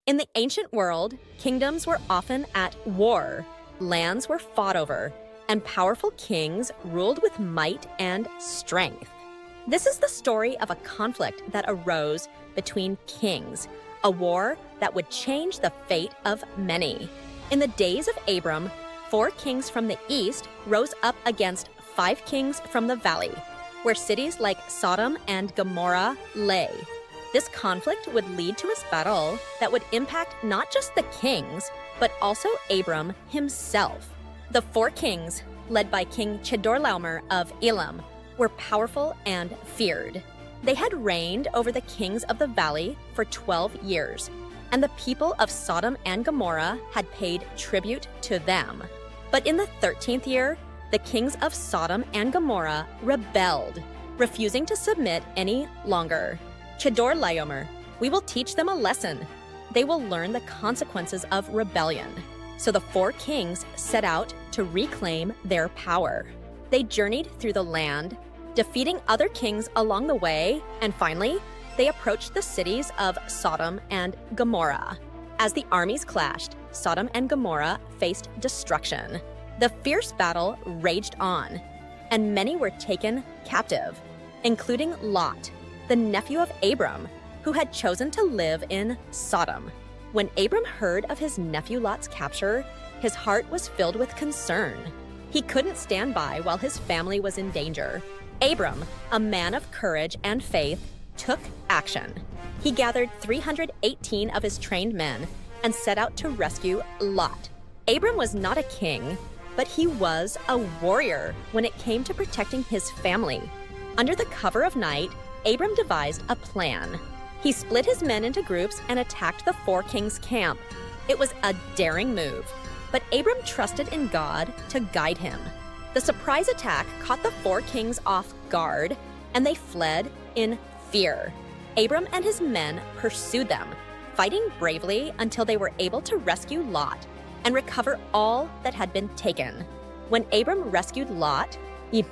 In the ancient world, kingdoms were often at war, lands were fought over, and powerful kings ruled with might and strength. This is the story of a conflict that arose between kings, a war that would change the fate of many. In the days of Abram, 4 kings from the east rose up against 5 kings from the valley, where cities like Sodom and Gomorrah lay. This conflict would lead to a battle that would impact not just the kings, but also Abram himself. The 4 kings, led by King Chedorlaomer of Elam, were powerful and feared. They had reigned over the kings of the valley for 12 years, and the people of Sodom and Gomorrah had paid tribute to them. But in the 13th year, the kings of Sodom and Gomorrah rebelled, refusing to submit any longer. Chedorlaomer, we will teach them a lesson. They will learn the consequences of rebellion. So the 4 kings set out to reclaim their power. They journeyed through the land, defeating other kings along the way, and finally, they approached the cities of Sodom and Gomorrah. As the armies clashed, Sodom and Gomorrah faced destruction. The fierce battle raged on, and many were taken captive, including Lot, the nephew of Abram, who had chosen to live in Sodom. When Abram heard of his nephew Lot's capture, his heart was filled with concern. He couldn't stand by while his family was in danger. Abram, a man of courage and faith, took action. He gathered 318 of his trained men and set out to rescue Lot. Abram was not a king, but he was a warrior when it came to protecting his family. Under the cover of night, Abram devised a plan. He split his men into groups and attacked the 4 kings' camp. It was a daring move, but Abram trusted in God to guide him. The surprise attack caught the 4 kings off guard, and they fled in fear. Abram and his men pursued them, fighting bravely until they were able to rescue Lot and recover all that had been taken. When Abram rescued Lot, he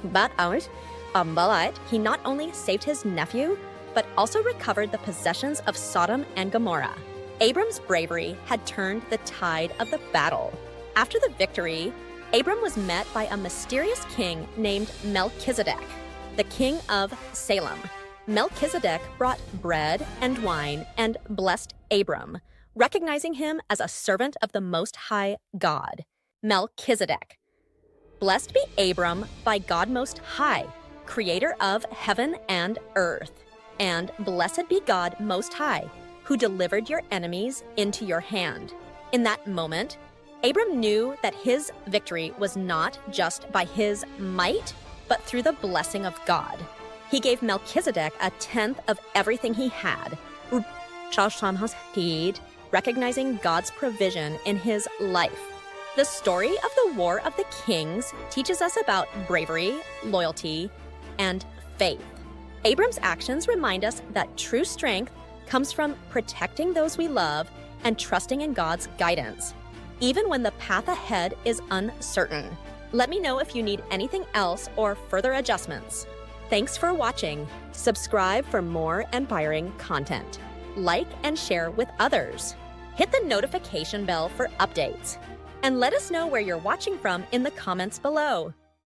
not only saved his nephew, but also recovered the possessions of Sodom and Gomorrah. Abram's bravery had turned the tide of the battle. After the victory, Abram was met by a mysterious king named Melchizedek, the king of Salem. Melchizedek brought bread and wine and blessed Abram, recognizing him as a servant of the Most High God. Melchizedek. Blessed be Abram by God Most High, creator of heaven and earth. And blessed be God Most High, who delivered your enemies into your hand. In that moment, Abram knew that his victory was not just by his might, but through the blessing of God. He gave Melchizedek a 10th of everything he had, recognizing God's provision in his life. The story of the War of the Kings teaches us about bravery, loyalty, and faith. Abram's actions remind us that true strength comes from protecting those we love and trusting in God's guidance, even when the path ahead is uncertain. Let me know if you need anything else or further adjustments. Thanks for watching. Subscribe for more empowering content. Like and share with others. Hit the notification bell for updates. And let us know where you're watching from in the comments below.